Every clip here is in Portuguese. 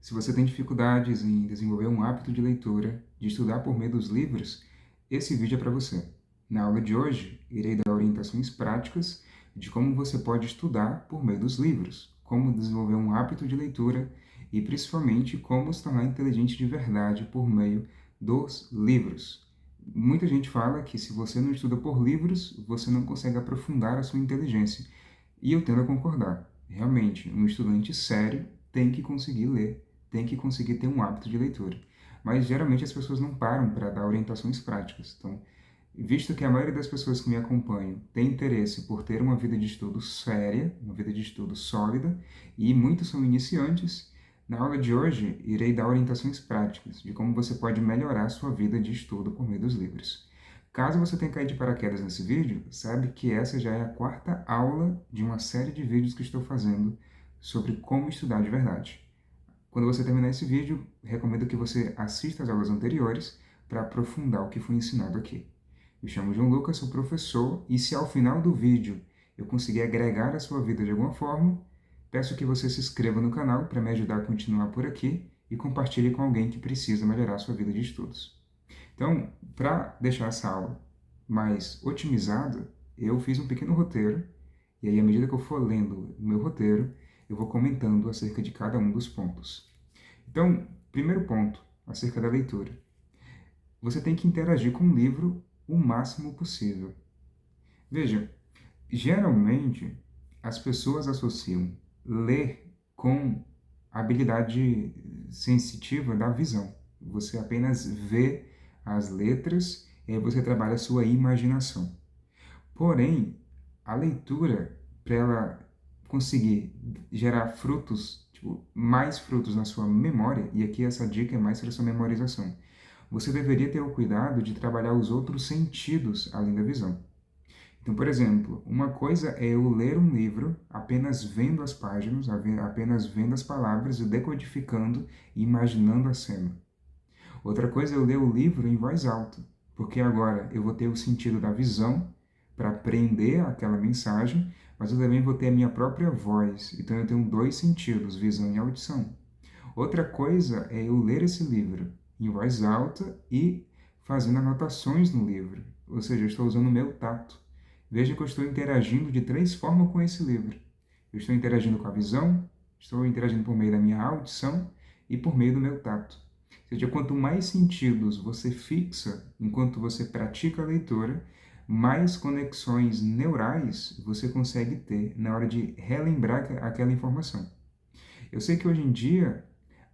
Se você tem dificuldades em desenvolver um hábito de leitura, de estudar por meio dos livros, esse vídeo é para você. Na aula de hoje, irei dar orientações práticas de como você pode estudar por meio dos livros, como desenvolver um hábito de leitura e, principalmente, como se tornar inteligente de verdade por meio dos livros. Muita gente fala que se você não estuda por livros, você não consegue aprofundar a sua inteligência. E eu tendo a concordar. Realmente, um estudante sério tem que conseguir ler, tem que conseguir ter um hábito de leitura. Mas geralmente as pessoas não param para dar orientações práticas. Então, visto que a maioria das pessoas que me acompanham tem interesse por ter uma vida de estudo séria, uma vida de estudo sólida, e muitos são iniciantes, na aula de hoje irei dar orientações práticas de como você pode melhorar a sua vida de estudo por meio dos livros. Caso você tenha caído de paraquedas nesse vídeo, sabe que essa já é a quarta aula de uma série de vídeos que estou fazendo sobre como estudar de verdade. Quando você terminar esse vídeo, recomendo que você assista às aulas anteriores para aprofundar o que foi ensinado aqui. Me chamo João Lucas, sou professor, e se ao final do vídeo eu conseguir agregar a sua vida de alguma forma, peço que você se inscreva no canal para me ajudar a continuar por aqui e compartilhe com alguém que precisa melhorar a sua vida de estudos. Então, para deixar essa aula mais otimizada, eu fiz um pequeno roteiro, e aí, à medida que eu for lendo o meu roteiro, eu vou comentando acerca de cada um dos pontos. Então, primeiro ponto, acerca da leitura. Você tem que interagir com o livro o máximo possível. Veja, geralmente as pessoas associam ler com a habilidade sensitiva da visão. Você apenas vê as letras e aí você trabalha a sua imaginação. Porém, a leitura, para ela conseguir gerar frutos, tipo, mais frutos na sua memória, e aqui essa dica é mais para sua memorização, você deveria ter o cuidado de trabalhar os outros sentidos além da visão. Então, por exemplo, uma coisa é eu ler um livro apenas vendo as páginas, apenas vendo as palavras e decodificando e imaginando a cena. Outra coisa é eu ler o livro em voz alta, porque agora eu vou ter o sentido da visão para aprender aquela mensagem, mas eu também vou ter a minha própria voz. Então eu tenho dois sentidos, visão e audição. Outra coisa é eu ler esse livro em voz alta e fazendo anotações no livro, ou seja, eu estou usando o meu tato. Veja que eu estou interagindo de três formas com esse livro. Eu estou interagindo com a visão, estou interagindo por meio da minha audição e por meio do meu tato. Ou seja, quanto mais sentidos você fixa enquanto você pratica a leitura, mais conexões neurais você consegue ter na hora de relembrar aquela informação. Eu sei que hoje em dia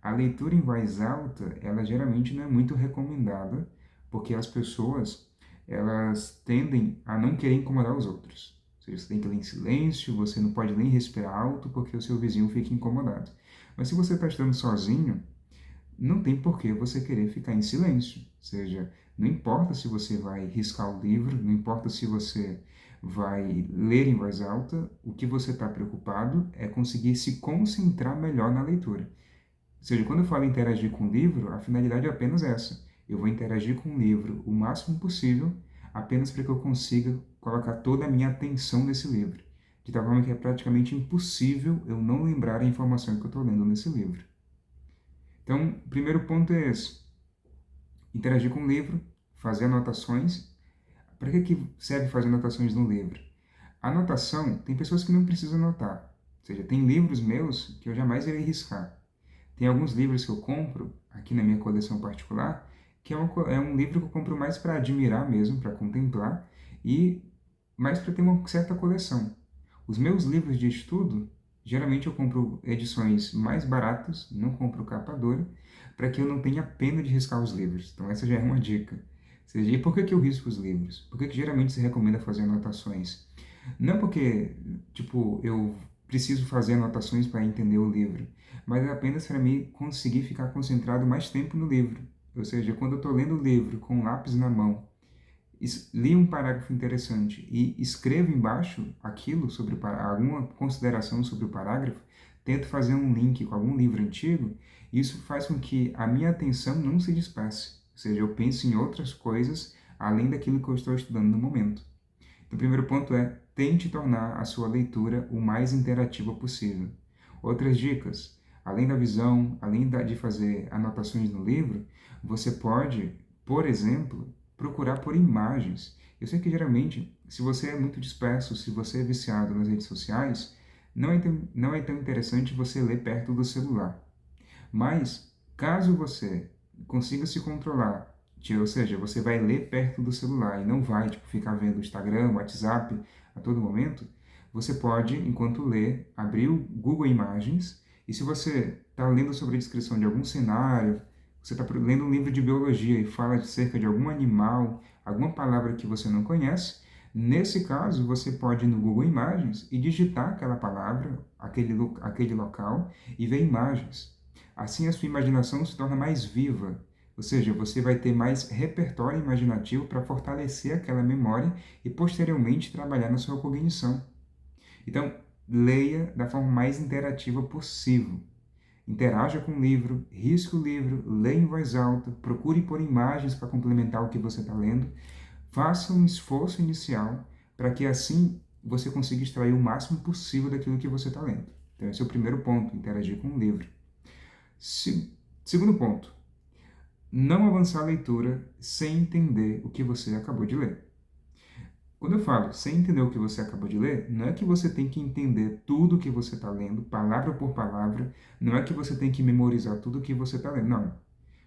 a leitura em voz alta, ela geralmente não é muito recomendada, porque as pessoas, elas tendem a não querer incomodar os outros. Ou seja, você tem que ler em silêncio, você não pode nem respirar alto, porque o seu vizinho fica incomodado. Mas se você está estudando sozinho, não tem por que você querer ficar em silêncio. Ou seja, não importa se você vai riscar o livro, não importa se você vai ler em voz alta, o que você está preocupado é conseguir se concentrar melhor na leitura. Ou seja, quando eu falo interagir com o livro, a finalidade é apenas essa. Eu vou interagir com o livro o máximo possível, apenas para que eu consiga colocar toda a minha atenção nesse livro. De tal forma que é praticamente impossível eu não lembrar a informação que eu estou lendo nesse livro. Então, o primeiro ponto é esse. Interagir com o livro, fazer anotações. Para que serve fazer anotações no livro? A anotação, tem pessoas que não precisam anotar. Ou seja, tem livros meus que eu jamais irei riscar. Tem alguns livros que eu compro, aqui na minha coleção particular, que é um livro que eu compro mais para admirar mesmo, para contemplar, e mais para ter uma certa coleção. Os meus livros de estudo, geralmente eu compro edições mais baratas, não compro capa dura, para que eu não tenha pena de riscar os livros. Então essa já é uma dica. Ou seja, e por que eu risco os livros? Por que geralmente se recomenda fazer anotações? Não porque, tipo, eu preciso fazer anotações para entender o livro, mas é apenas para mim conseguir ficar concentrado mais tempo no livro. Ou seja, quando eu estou lendo o livro com um lápis na mão, li um parágrafo interessante e escrevo embaixo aquilo sobre alguma consideração sobre o parágrafo, tento fazer um link com algum livro antigo, isso faz com que a minha atenção não se disperse. Ou seja, eu penso em outras coisas além daquilo que eu estou estudando no momento. Então, o primeiro ponto é tente tornar a sua leitura o mais interativa possível. Outras dicas: Além da visão, de fazer anotações no livro, você pode, por exemplo, procurar por imagens. Eu sei que geralmente, se você é muito disperso, se você é viciado nas redes sociais, não é tão interessante você ler perto do celular. Mas, caso você consiga se controlar, ou seja, você vai ler perto do celular e não vai ficar vendo o Instagram, o WhatsApp a todo momento, você pode, enquanto lê, abrir o Google Imagens e se você está lendo sobre a descrição de algum cenário, você está lendo um livro de biologia e fala acerca de algum animal, alguma palavra que você não conhece, nesse caso você pode ir no Google Imagens e digitar aquela palavra, aquele local e ver imagens. Assim, a sua imaginação se torna mais viva, ou seja, você vai ter mais repertório imaginativo para fortalecer aquela memória e posteriormente trabalhar na sua cognição. Então, leia da forma mais interativa possível. Interaja com o livro, risque o livro, leia em voz alta, procure por imagens para complementar o que você está lendo. Faça um esforço inicial para que assim você consiga extrair o máximo possível daquilo que você está lendo. Então, esse é o primeiro ponto, interagir com o livro. Segundo ponto, não avançar a leitura sem entender o que você acabou de ler. Quando eu falo sem entender o que você acabou de ler, não é que você tem que entender tudo o que você está lendo, palavra por palavra, não é que você tem que memorizar tudo o que você está lendo, não.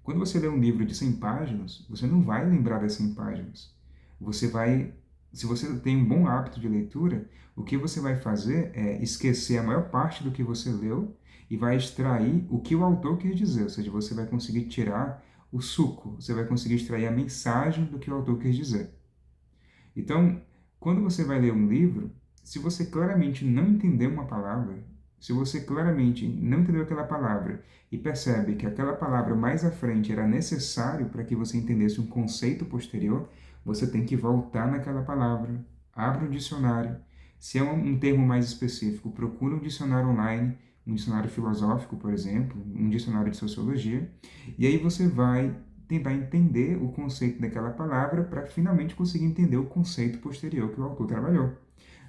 Quando você lê um livro de 100 páginas, você não vai lembrar das 100 páginas. Você vai, se você tem um bom hábito de leitura, o que você vai fazer é esquecer a maior parte do que você leu e vai extrair o que o autor quer dizer, ou seja, você vai conseguir tirar o suco, você vai conseguir extrair a mensagem do que o autor quer dizer. Então, quando você vai ler um livro, se você claramente não entender uma palavra, se você claramente não entendeu aquela palavra e percebe que aquela palavra mais à frente era necessário para que você entendesse um conceito posterior, você tem que voltar naquela palavra, abre um dicionário. Se é um termo mais específico, procura um dicionário online, um dicionário filosófico, por exemplo, um dicionário de sociologia, e aí você vai tentar entender o conceito daquela palavra para finalmente conseguir entender o conceito posterior que o autor trabalhou.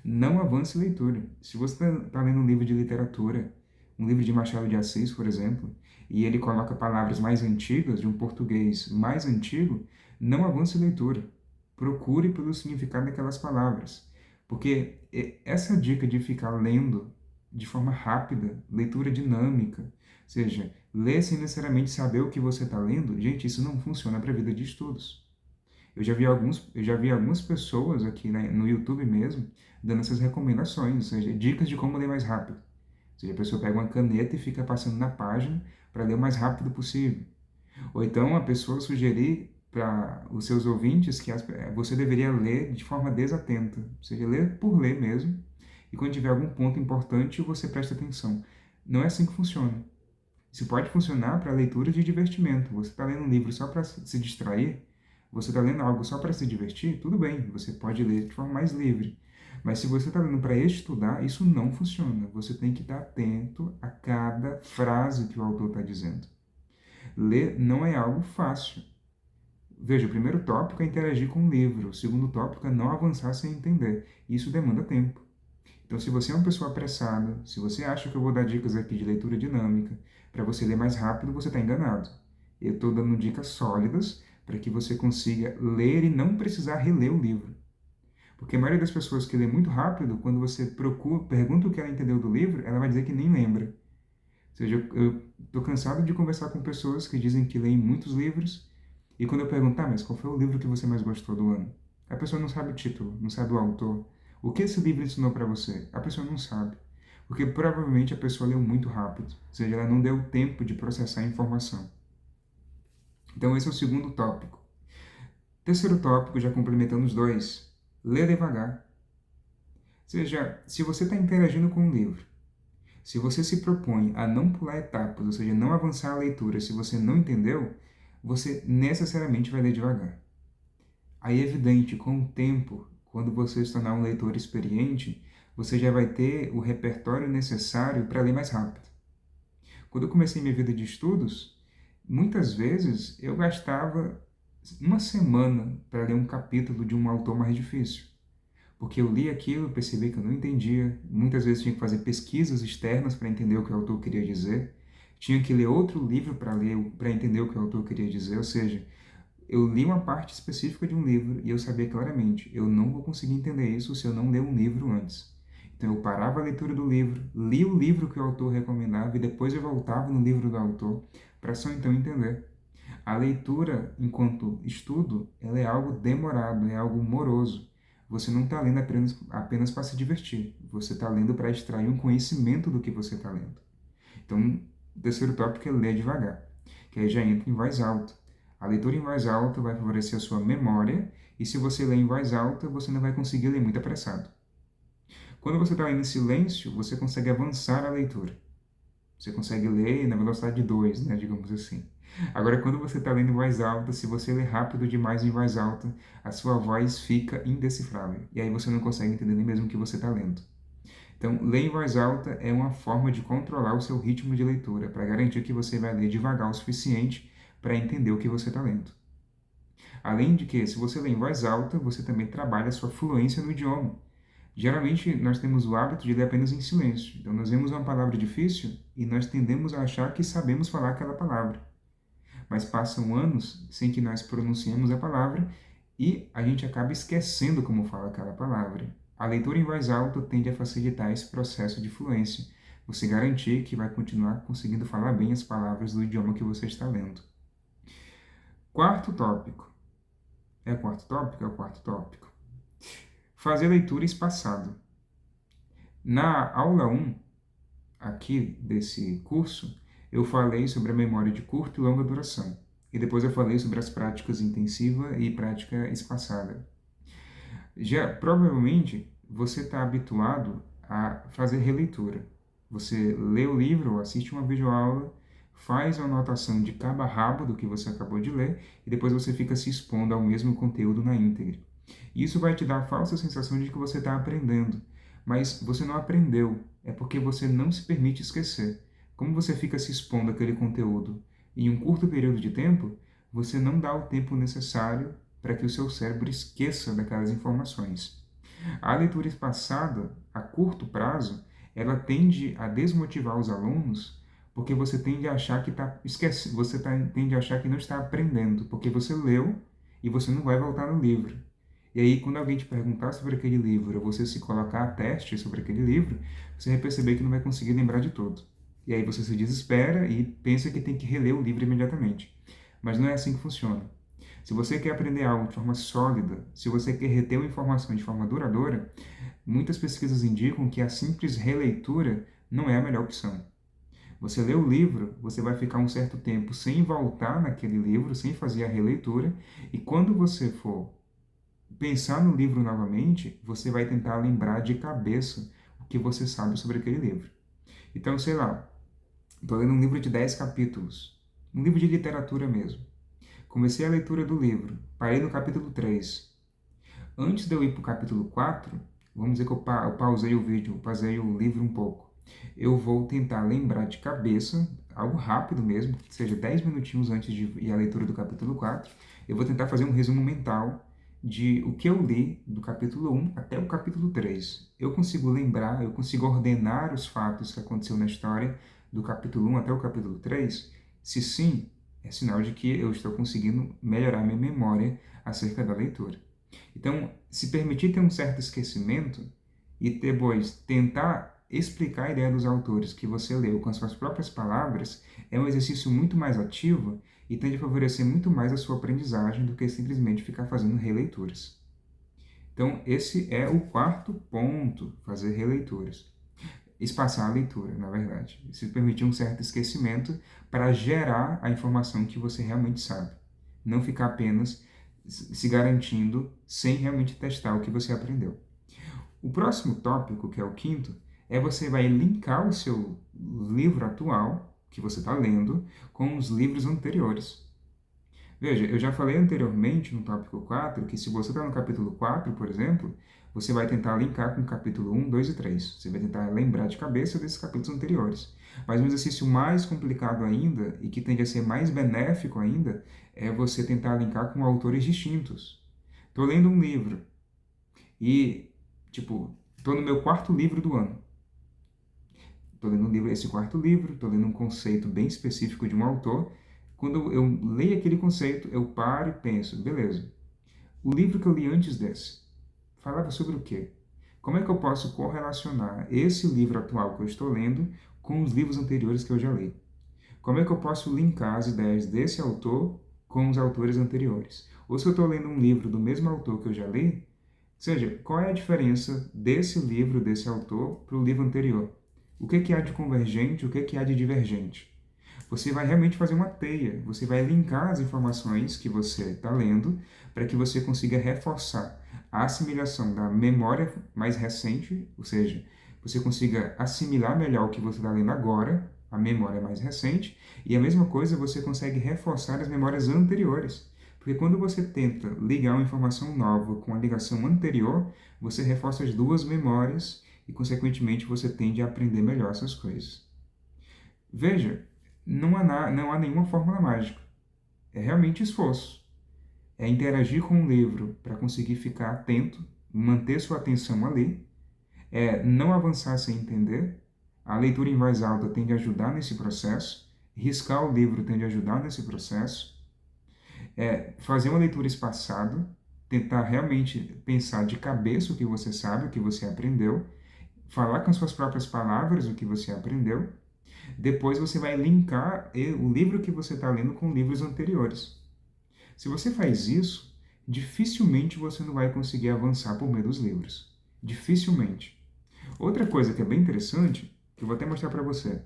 Não avance leitura. Se você está lendo um livro de literatura, um livro de Machado de Assis, por exemplo, e ele coloca palavras mais antigas, de um português mais antigo, não avance leitura. Procure pelo significado daquelas palavras. Porque essa dica de ficar lendo de forma rápida, leitura dinâmica, ou seja, ler sem necessariamente saber o que você está lendo, gente, isso não funciona para a vida de estudos. Eu já vi algumas pessoas aqui, né, no YouTube mesmo dando essas recomendações, ou seja, dicas de como ler mais rápido. Ou seja, a pessoa pega uma caneta e fica passando na página para ler o mais rápido possível. Ou então a pessoa sugerir para os seus ouvintes que você deveria ler de forma desatenta, ou seja, ler por ler mesmo, e quando tiver algum ponto importante você presta atenção. Não é assim que funciona. Isso pode funcionar para leitura de divertimento. Você está lendo um livro só para se distrair, você está lendo algo só para se divertir, tudo bem, você pode ler de forma mais livre. Mas se você está lendo para estudar, isso não funciona. Você tem que estar atento a cada frase que o autor está dizendo. Ler não é algo fácil. Veja, o primeiro tópico é interagir com o livro, o segundo tópico é não avançar sem entender. Isso demanda tempo. Então, se você é uma pessoa apressada, se você acha que eu vou dar dicas aqui de leitura dinâmica para você ler mais rápido, você está enganado. Eu estou dando dicas sólidas para que você consiga ler e não precisar reler o livro. Porque a maioria das pessoas que lê muito rápido, quando você pergunta o que ela entendeu do livro, ela vai dizer que nem lembra. Ou seja, eu estou cansado de conversar com pessoas que dizem que leem muitos livros e quando eu perguntar, mas qual foi o livro que você mais gostou do ano? A pessoa não sabe o título, não sabe o autor. O que esse livro ensinou para você? A pessoa não sabe. Porque provavelmente a pessoa leu muito rápido, ou seja, ela não deu tempo de processar a informação. Então esse é o segundo tópico. Terceiro tópico, já complementando os dois, ler devagar. Ou seja, se você está interagindo com o livro, se você se propõe a não pular etapas, ou seja, não avançar a leitura se você não entendeu, você necessariamente vai ler devagar. Aí é evidente, com o tempo, quando você se tornar um leitor experiente, você já vai ter o repertório necessário para ler mais rápido. Quando eu comecei minha vida de estudos, muitas vezes eu gastava uma semana para ler um capítulo de um autor mais difícil. Porque eu li aquilo, percebi que eu não entendia, muitas vezes tinha que fazer pesquisas externas para entender o que o autor queria dizer. tinha que ler outro livro para entender o que o autor queria dizer, ou seja, eu li uma parte específica de um livro e eu sabia claramente, eu não vou conseguir entender isso se eu não ler um livro antes. Então eu parava a leitura do livro, li o livro que o autor recomendava e depois eu voltava no livro do autor para só então entender. A leitura, enquanto estudo, ela é algo demorado, é algo moroso. Você não está lendo apenas para se divertir, você está lendo para extrair um conhecimento do que você está lendo. Então, o terceiro tópico é ler devagar, que aí já entra em voz alta. A leitura em voz alta vai favorecer a sua memória, e se você ler em voz alta, você não vai conseguir ler muito apressado. Quando você está lendo em silêncio, você consegue avançar a leitura. Você consegue ler na velocidade de 2, né, digamos assim. Agora, quando você está lendo em voz alta, se você ler rápido demais em voz alta, a sua voz fica indecifrável. E aí você não consegue entender nem mesmo o que você está lendo. Então, ler em voz alta é uma forma de controlar o seu ritmo de leitura, para garantir que você vai ler devagar o suficiente para entender o que você está lendo. Além de que, se você lê em voz alta, você também trabalha a sua fluência no idioma. Geralmente, nós temos o hábito de ler apenas em silêncio. Então, nós vemos uma palavra difícil e nós tendemos a achar que sabemos falar aquela palavra. Mas passam anos sem que nós pronunciemos a palavra e a gente acaba esquecendo como fala aquela palavra. A leitura em voz alta tende a facilitar esse processo de fluência. Você garantir que vai continuar conseguindo falar bem as palavras do idioma que você está lendo. Quarto tópico. É o quarto tópico? É o quarto tópico. Fazer leitura espaçada. Na aula 1, aqui desse curso, eu falei sobre a memória de curta e longa duração. E depois eu falei sobre as práticas intensiva e prática espaçada. Já provavelmente você está habituado a fazer releitura. Você lê o livro, assiste uma videoaula, faz uma anotação de cabo a rabo do que você acabou de ler e depois você fica se expondo ao mesmo conteúdo na íntegra. Isso vai te dar a falsa sensação de que você está aprendendo, mas você não aprendeu, é porque você não se permite esquecer. Como você fica se expondo àquele conteúdo em um curto período de tempo, você não dá o tempo necessário para que o seu cérebro esqueça daquelas informações. A leitura espaçada, a curto prazo, ela tende a desmotivar os alunos porque você tende a achar que tende a achar que não está aprendendo, porque você leu e você não vai voltar no livro. E aí, quando alguém te perguntar sobre aquele livro, ou você se colocar a teste sobre aquele livro, você vai perceber que não vai conseguir lembrar de tudo. E aí você se desespera e pensa que tem que reler o livro imediatamente. Mas não é assim que funciona. Se você quer aprender algo de forma sólida, se você quer reter uma informação de forma duradoura, muitas pesquisas indicam que a simples releitura não é a melhor opção. Você lê o livro, você vai ficar um certo tempo sem voltar naquele livro, sem fazer a releitura, e quando você for pensar no livro novamente, você vai tentar lembrar de cabeça o que você sabe sobre aquele livro. Então, sei lá, estou lendo um livro de 10 capítulos, um livro de literatura mesmo. Comecei a leitura do livro, parei no capítulo 3. Antes de eu ir para o capítulo 4, vamos dizer que eu pausei o vídeo, pausei o livro um pouco. Eu vou tentar lembrar de cabeça, algo rápido mesmo, que seja 10 minutinhos antes de ir à leitura do capítulo 4. Eu vou tentar fazer um resumo mental de o que eu li do capítulo 1 até o capítulo 3. Eu consigo lembrar, eu consigo ordenar os fatos que aconteceu na história do capítulo 1 até o capítulo 3? Se sim, é sinal de que eu estou conseguindo melhorar minha memória acerca da leitura. Então, se permitir ter um certo esquecimento e depois tentar explicar a ideia dos autores que você leu com as suas próprias palavras é um exercício muito mais ativo e tende a favorecer muito mais a sua aprendizagem do que simplesmente ficar fazendo releituras. Então, esse é o quarto ponto, fazer releituras. Espaçar a leitura, na verdade. Se permitir um certo esquecimento para gerar a informação que você realmente sabe. Não ficar apenas se garantindo sem realmente testar o que você aprendeu. O próximo tópico, que é o quinto, é você vai linkar o seu livro atual, que você está lendo, com os livros anteriores. Veja, eu já falei anteriormente no tópico 4 que se você está no capítulo 4, por exemplo, você vai tentar linkar com o capítulo 1, 2 e 3. Você vai tentar lembrar de cabeça desses capítulos anteriores. Mas um exercício mais complicado ainda, e que tende a ser mais benéfico ainda, é você tentar linkar com autores distintos. Estou lendo um livro e, estou no meu quarto livro do ano. estou lendo um livro, esse quarto livro, estou lendo um conceito bem específico de um autor. Quando eu leio aquele conceito, eu paro e penso, beleza, o livro que eu li antes desse falava sobre o quê? Como é que eu posso correlacionar esse livro atual que eu estou lendo com os livros anteriores que eu já li? Como é que eu posso linkar as ideias desse autor com os autores anteriores? Ou se eu estou lendo um livro do mesmo autor que eu já li, ou seja, qual é a diferença desse livro, desse autor, para o livro anterior? O que que há de convergente, o que que há de divergente? Você vai realmente fazer uma teia, você vai linkar as informações que você está lendo para que você consiga reforçar a assimilação da memória mais recente, ou seja, você consiga assimilar melhor o que você está lendo agora, a memória mais recente, e a mesma coisa você consegue reforçar as memórias anteriores. Porque quando você tenta ligar uma informação nova com a ligação anterior, você reforça as duas memórias e, consequentemente, você tende a aprender melhor essas coisas. Veja, não há nenhuma fórmula mágica. É realmente esforço. É interagir com o livro para conseguir ficar atento, manter sua atenção ali. É não avançar sem entender. A leitura em voz alta tende a ajudar nesse processo. Riscar o livro tende a ajudar nesse processo. É fazer uma leitura espaçada, tentar realmente pensar de cabeça o que você sabe, o que você aprendeu, falar com suas próprias palavras o que você aprendeu. Depois você vai linkar o livro que você está lendo com livros anteriores. Se você faz isso, dificilmente você não vai conseguir avançar por meio dos livros. Dificilmente. Outra coisa que é bem interessante, que eu vou até mostrar para você.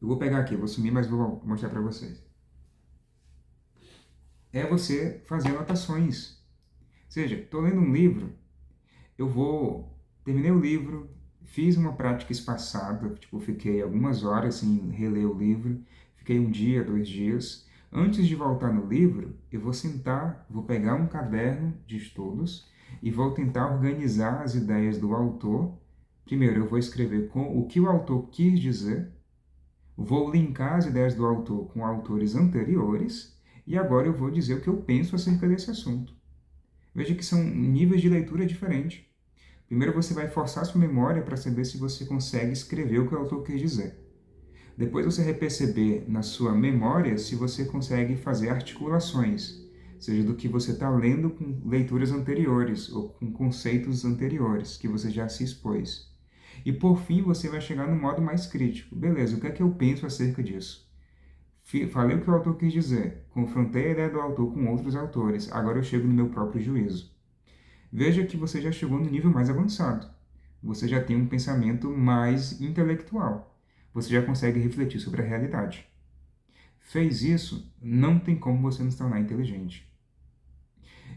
Eu vou pegar aqui, eu vou sumir, mas vou mostrar para vocês. É você fazer anotações. Ou seja, estou lendo um livro, terminei o livro, fiz uma prática espaçada, tipo, fiquei algumas horas sem reler o livro, fiquei um dia, 2 dias. Antes de voltar no livro, eu vou sentar, vou pegar um caderno de estudos e vou tentar organizar as ideias do autor. Primeiro, eu vou escrever com o que o autor quis dizer, vou linkar as ideias do autor com autores anteriores e agora eu vou dizer o que eu penso acerca desse assunto. Veja que são níveis de leitura diferentes. Primeiro você vai forçar sua memória para saber se você consegue escrever o que o autor quis dizer. Depois você vai perceber na sua memória se você consegue fazer articulações, seja do que você está lendo com leituras anteriores ou com conceitos anteriores que você já se expôs. E por fim você vai chegar no modo mais crítico. Beleza, o que é que eu penso acerca disso? Falei o que o autor quis dizer, confrontei a ideia do autor com outros autores, agora eu chego no meu próprio juízo. Veja que você já chegou no nível mais avançado. Você já tem um pensamento mais intelectual. Você já consegue refletir sobre a realidade. Fez isso, não tem como você não se tornar inteligente.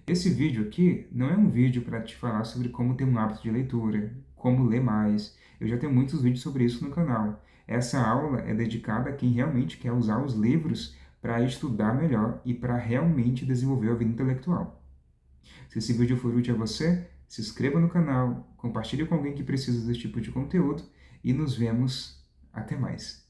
Esse vídeo aqui não é um vídeo para te falar sobre como ter um hábito de leitura, como ler mais. Eu já tenho muitos vídeos sobre isso no canal. Essa aula é dedicada a quem realmente quer usar os livros para estudar melhor e para realmente desenvolver a vida intelectual. Se esse vídeo for útil a você, se inscreva no canal, compartilhe com alguém que precisa desse tipo de conteúdo e nos vemos. Até mais.